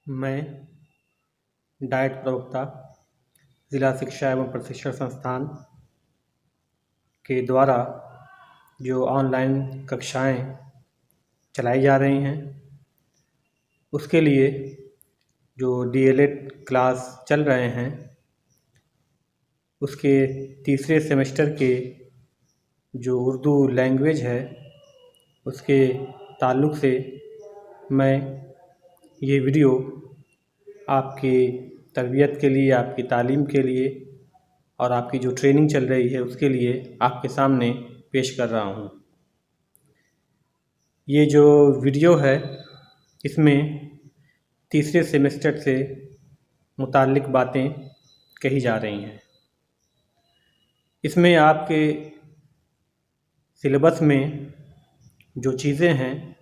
मैं डाइट प्रवक्ता ज़िला शिक्षा एवं प्रशिक्षण संस्थान के द्वारा जो ऑनलाइन कक्षाएं चलाई जा रही हैं उसके लिए जो डीएलएड क्लास चल रहे हैं उसके तीसरे सेमेस्टर के जो उर्दू लैंग्वेज है उसके ताल्लुक़ से मैं ये वीडियो आपकी तरबियत के लिए, आपकी तालीम के लिए और आपकी जो ट्रेनिंग चल रही है उसके लिए आपके सामने पेश कर रहा हूँ। ये जो वीडियो है इसमें तीसरे सेमेस्टर से मुताल्लिक़ बातें कही जा रही हैं। इसमें आपके सिलेबस में जो चीज़ें हैं,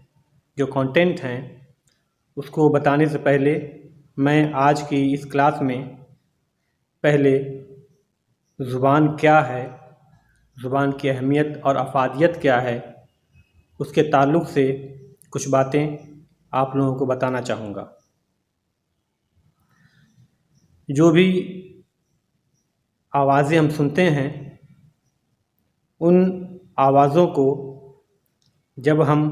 जो कंटेंट हैं, उसको बताने से पहले मैं आज की इस क्लास में पहले ज़ुबान क्या है, ज़ुबान की अहमियत और अफ़ादियत क्या है, उसके ताल्लुक़ से कुछ बातें आप लोगों को बताना चाहूँगा। जो भी आवाज़ें हम सुनते हैं उन आवाज़ों को जब हम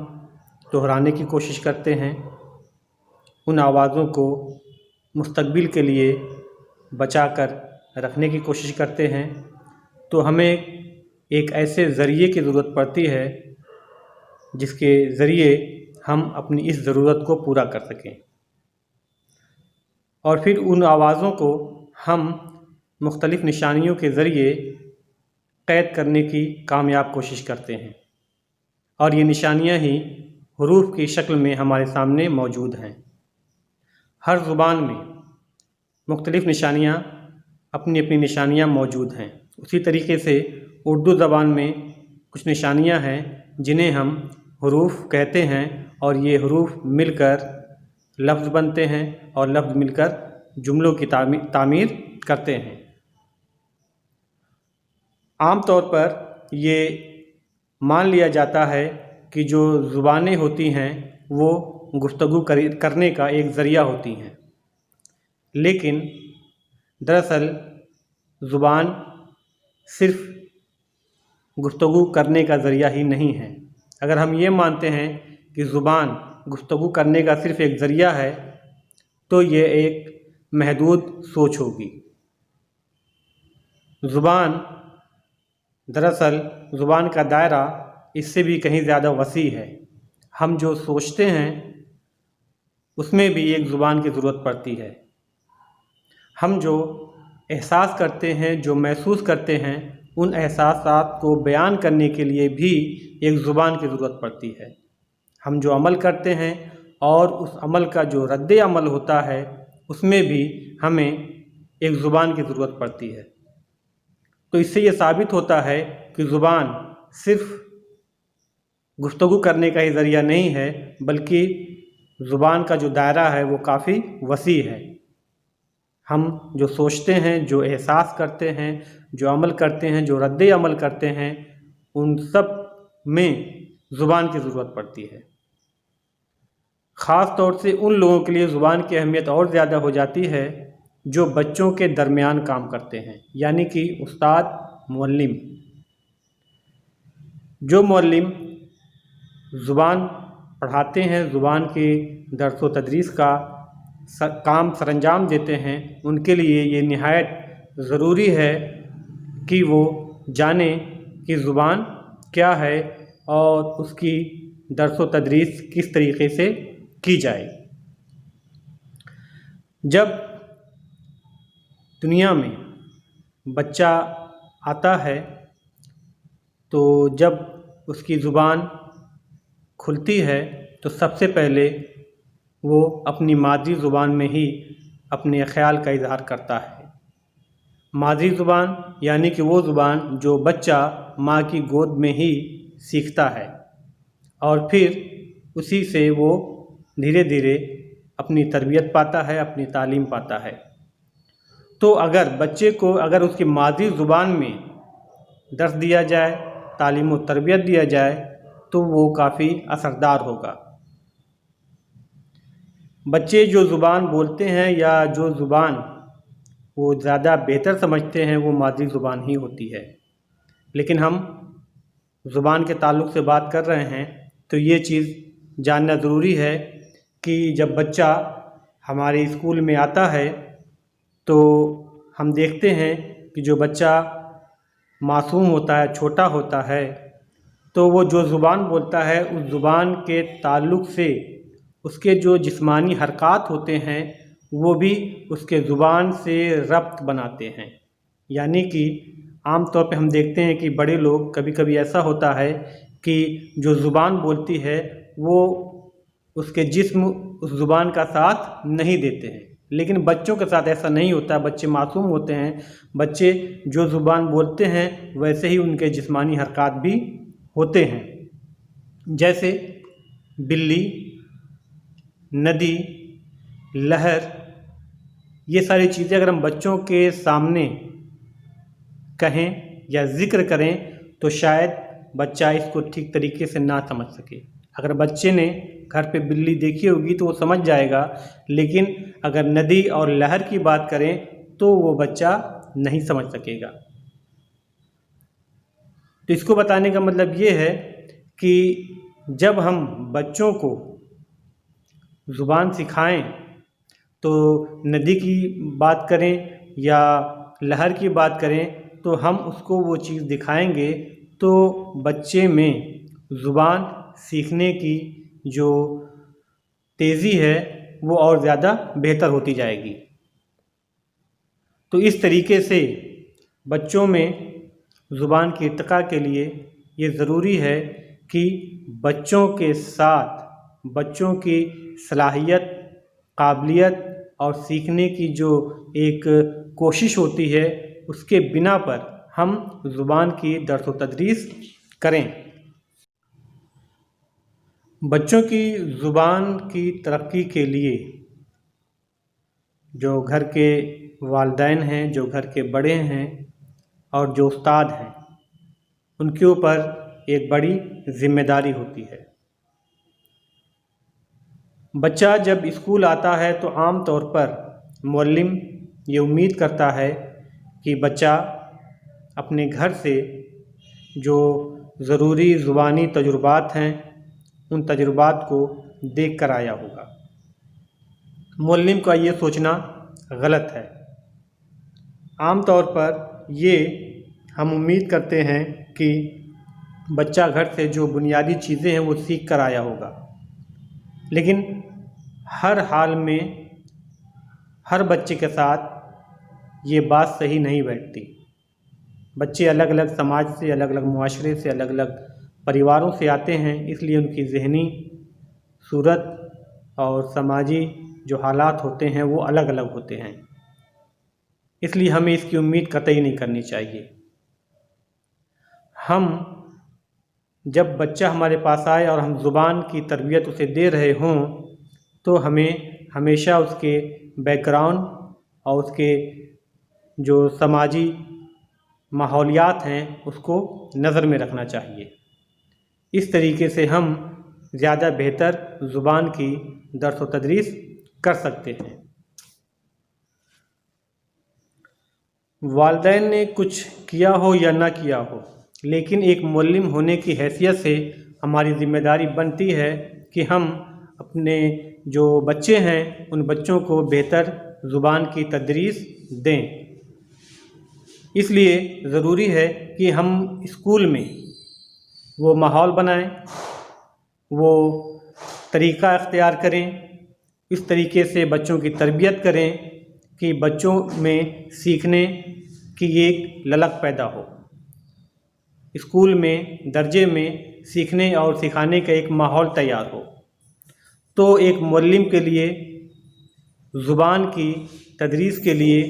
दोहराने की कोशिश करते हैं, उन आवाज़ों को मुस्तक़बिल के लिए बचा कर रखने की कोशिश करते हैं तो हमें एक ऐसे ज़रिए की ज़रूरत पड़ती है जिसके ज़रिए हम अपनी इस ज़रूरत को पूरा कर सकें और फिर उन आवाज़ों को हम मुख्तलिफ़ निशानियों के ज़रिए क़ैद करने की कामयाब कोशिश करते हैं और ये निशानियाँ ही हुरूफ़ की शक्ल में हमारे सामने मौजूद हैं। हर ज़ुबान में मुख्तलिफ़ निशानियाँ अपनी अपनी निशानियाँ मौजूद हैं। उसी तरीके से उर्दू ज़बान में कुछ निशानियाँ हैं जिन्हें हम हुरूफ़ कहते हैं और ये हुरूफ़ मिलकर लफ्ज़ बनते हैं और लफ्ज़ मिलकर जुमलों की तामीर करते हैं। आम तौर पर ये मान लिया जाता है कि जो ज़ुबानें होती हैं वो गुफ्तगू करने का एक ज़रिया होती हैं, लेकिन दरअसल ज़ुबान सिर्फ़ गुफ्तगू करने का ज़रिया ही नहीं है। अगर हम ये मानते हैं कि ज़ुबान गुफ्तगू करने का सिर्फ़ एक ज़रिया है तो ये एक महदूद सोच होगी। दरअसल ज़ुबान का दायरा इससे भी कहीं ज़्यादा वसी है। हम जो सोचते हैं उसमें भी एक ज़ुबान की ज़रूरत पड़ती है। हम जो एहसास करते हैं, जो महसूस करते हैं, उन एहसासात को बयान करने के लिए भी एक ज़ुबान की ज़रूरत पड़ती है। हम जो अमल करते हैं और उस अमल का जो रद्द अमल होता है उसमें भी हमें एक ज़ुबान की ज़रूरत पड़ती है। तो इससे ये साबित होता है कि ज़ुबान सिर्फ़ गुफ्तगू करने का ही ज़रिया नहीं है, बल्कि ज़ुबान का जो दायरा है वो काफ़ी वसी है। हम जो सोचते हैं, जो एहसास करते हैं, जो अमल करते हैं, जो रद्द अमल करते हैं, उन सब में ज़ुबान की ज़रूरत पड़ती है। ख़ास तौर से उन लोगों के लिए ज़ुबान की अहमियत और ज़्यादा हो जाती है जो बच्चों के दरमियान काम करते हैं, यानी कि उस्ताद, मुअल्लिम। जो मुअल्लिम ज़ुबान पढ़ाते हैं, ज़ुबान की दर्स व तदरीस का काम सरअंजाम देते हैं, उनके लिए ये निहायत ज़रूरी है कि वो जानें कि ज़ुबान क्या है और उसकी दर्स व तदरीस किस तरीक़े से की जाए। जब दुनिया में बच्चा आता है तो जब उसकी ज़ुबान खुलती है तो सबसे पहले वो अपनी मादरी ज़ुबान में ही अपने ख़याल का इज़हार करता है। मादरी ज़ुबान यानी कि वो ज़ुबान जो बच्चा माँ की गोद में ही सीखता है और फिर उसी से वो धीरे धीरे अपनी तरबियत पाता है, अपनी तालीम पाता है। तो अगर बच्चे को अगर उसकी मादरी ज़ुबान में दर्स दिया जाए, तालीम व तरबियत दिया जाए तो वो काफ़ी असरदार होगा। बच्चे जो ज़ुबान बोलते हैं या जो ज़ुबान वो ज़्यादा बेहतर समझते हैं वो मादरी ज़ुबान ही होती है। लेकिन हम ज़ुबान के ताल्लुक़ से बात कर रहे हैं तो ये चीज़ जानना ज़रूरी है कि जब बच्चा हमारे स्कूल में आता है तो हम देखते हैं कि जो बच्चा मासूम होता है, छोटा होता है, तो वो जो ज़ुबान बोलता है उस ज़ुबान के ताल्लुक़ से उसके जो जिस्मानी हरकत होते हैं वो भी उसके ज़ुबान से रब्त बनाते हैं। यानी कि आम तौर पे हम देखते हैं कि बड़े लोग, कभी कभी ऐसा होता है कि जो ज़ुबान बोलती है वो उसके जिस्म उस ज़ुबान का साथ नहीं देते हैं, लेकिन बच्चों के साथ ऐसा नहीं होता। बच्चे मासूम होते हैं, बच्चे जो ज़ुबान बोलते हैं वैसे ही उनके जिस्मानी हरकत भी होते हैं। जैसे बिल्ली, नदी, लहर, ये सारी चीज़ें अगर हम बच्चों के सामने कहें या ज़िक्र करें तो शायद बच्चा इसको ठीक तरीके से ना समझ सके। अगर बच्चे ने घर पे बिल्ली देखी होगी तो वो समझ जाएगा, लेकिन अगर नदी और लहर की बात करें तो वो बच्चा नहीं समझ सकेगा। तो इसको बताने का मतलब ये है कि जब हम बच्चों को ज़ुबान सिखाएं तो नदी की बात करें या लहर की बात करें तो हम उसको वो चीज़ दिखाएंगे तो बच्चे में ज़ुबान सीखने की जो तेज़ी है वो और ज़्यादा बेहतर होती जाएगी। तो इस तरीके से बच्चों में ज़ुबान की इर्तिक़ा के लिए ये ज़रूरी है कि बच्चों के साथ बच्चों की सलाहियत, काबिलियत और सीखने की जो एक कोशिश होती है उसके बिना पर हम ज़ुबान की दर्स व तदरीस करें। बच्चों की ज़ुबान की तरक्की के लिए जो घर के वालिदैन हैं, जो घर के बड़े हैं और जो उस्ताद हैं, उनके ऊपर एक बड़ी ज़िम्मेदारी होती है। बच्चा जब स्कूल आता है तो आम तौर पर मुअल्लिम ये उम्मीद करता है कि बच्चा अपने घर से जो ज़रूरी ज़ुबानी तजुर्बात हैं उन तजुर्बात को देख कर आया होगा। मुअल्लिम का ये सोचना गलत है। आम तौर पर ये हम उम्मीद करते हैं कि बच्चा घर से जो बुनियादी चीज़ें हैं वो सीख कर आया होगा, लेकिन हर हाल में हर बच्चे के साथ ये बात सही नहीं बैठती। बच्चे अलग अलग समाज से, अलग अलग मुआशरे से, अलग अलग परिवारों से आते हैं, इसलिए उनकी ज़हनी सूरत और समाजी जो हालात होते हैं वो अलग अलग होते हैं। इसलिए हमें इसकी उम्मीद कतई नहीं करनी चाहिए। हम जब बच्चा हमारे पास आए और हम ज़ुबान की तरबियत उसे दे रहे हों तो हमें हमेशा उसके बैकग्राउंड और उसके जो समाजी माहौलियात हैं उसको नज़र में रखना चाहिए। इस तरीके से हम ज़्यादा बेहतर ज़ुबान की दर्स व तदरीस कर सकते हैं। वालिदैन ने कुछ किया हो या ना किया हो, लेकिन एक मुअल्लिम होने की हैसियत से हमारी ज़िम्मेदारी बनती है कि हम अपने जो बच्चे हैं उन बच्चों को बेहतर ज़ुबान की तदरीस दें। इसलिए ज़रूरी है कि हम स्कूल में वो माहौल बनाएं, वो तरीक़ा अख्तियार करें, इस तरीके से बच्चों की तरबियत करें कि बच्चों में सीखने की एक ललक पैदा हो। स्कूल में, दर्जे में सीखने और सिखाने का एक माहौल तैयार हो। तो एक मुअल्लिम के लिए ज़ुबान की तदरीस के लिए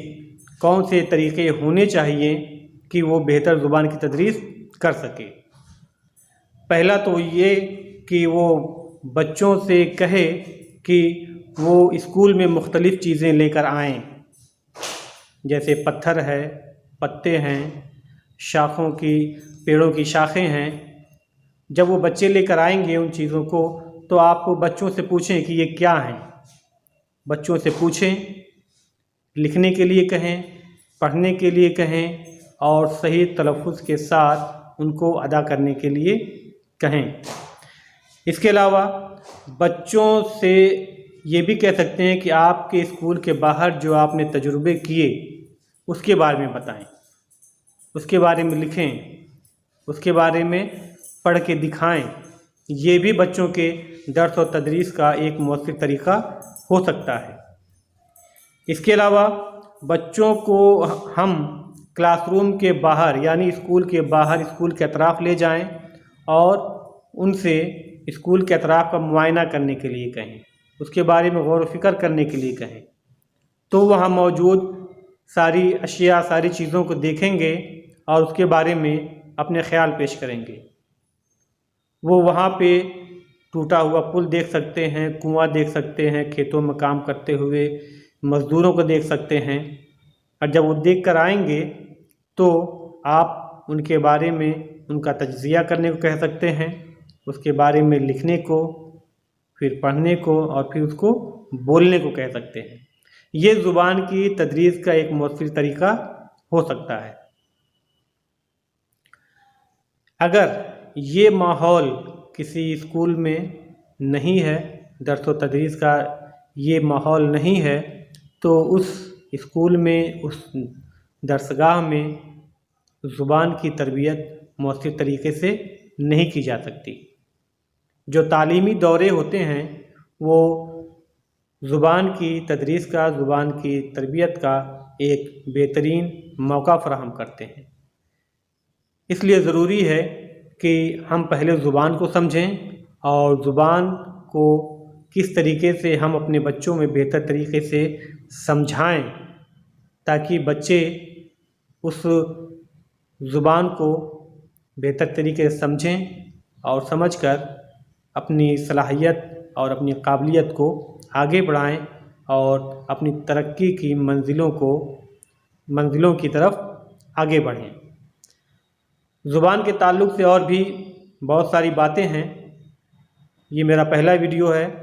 कौन से तरीक़े होने चाहिए कि वो बेहतर ज़ुबान की तदरीस कर सके। पहला तो ये कि वो बच्चों से कहे कि वो स्कूल में मुख्तलिफ़ चीज़ें लेकर आएँ, जैसे पत्थर है, पत्ते हैं, शाखों की, पेड़ों की शाखें हैं। जब वो बच्चे लेकर आएंगे उन चीज़ों को तो आप बच्चों से पूछें कि ये क्या हैं। बच्चों से पूछें, लिखने के लिए कहें, पढ़ने के लिए कहें और सही तलफ़ुज़ के साथ उनको अदा करने के लिए कहें। इसके अलावा बच्चों से ये भी कह सकते हैं कि आपके स्कूल के बाहर जो आपने तजुर्बे किए उसके बारे में बताएं, उसके बारे में लिखें, उसके बारे में पढ़ के दिखाएं। ये भी बच्चों के दर्स और तदरीस का एक मौसर तरीक़ा हो सकता है। इसके अलावा बच्चों को हम क्लासरूम के बाहर यानी स्कूल के बाहर, स्कूल के अतराफ़ ले जाएं और उनसे स्कूल के अतराफ़ का मुआयना करने के लिए कहें, उसके बारे में गौर व फ़िक्र करने के लिए कहें। तो वहाँ मौजूद सारी अशिया, सारी चीज़ों को देखेंगे और उसके बारे में अपने ख़्याल पेश करेंगे। वो वहाँ पे टूटा हुआ पुल देख सकते हैं, कुआं देख सकते हैं, खेतों में काम करते हुए मज़दूरों को देख सकते हैं। और जब वो देख कर आएंगे तो आप उनके बारे में उनका तज्ज़िया करने को कह सकते हैं, उसके बारे में लिखने को, फिर पढ़ने को और फिर उसको बोलने को कह सकते हैं। ये ज़ुबान की तदरीस का एक मौसर तरीक़ा हो सकता है। अगर ये माहौल किसी स्कूल में नहीं है, दर्स व तदरीस का ये माहौल नहीं है, तो उस स्कूल में, उस दरसगाह में ज़ुबान की तरबियत मौसर तरीक़े से नहीं की जा सकती। जो तालीमी दौरे होते हैं वो ज़ुबान की तदरीस का, ज़ुबान की तरबियत का एक बेहतरीन मौका फ़राहम करते हैं। इसलिए ज़रूरी है कि हम पहले ज़ुबान को समझें और ज़ुबान को किस तरीके से हम अपने बच्चों में बेहतर तरीके से समझाएं ताकि बच्चे उस ज़ुबान को बेहतर तरीके से समझें और समझकर अपनी सलाहियत और अपनी काबिलियत को आगे बढ़ाएं और अपनी तरक्की की मंजिलों की तरफ आगे बढ़ें। ज़ुबान के ताल्लुक़ से और भी बहुत सारी बातें हैं। ये मेरा पहला वीडियो है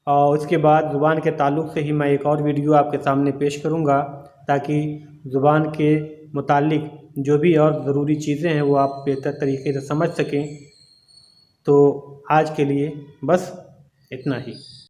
और उसके बाद ज़ुबान के ताल्लुक़ से ही मैं एक और वीडियो आपके सामने पेश करूँगा ताकि ज़ुबान के मुताल्लिक़ जो भी और ज़रूरी चीज़ें हैं वो आप बेहतर तरीके से समझ सकें। तो आज के लिए बस इतना ही।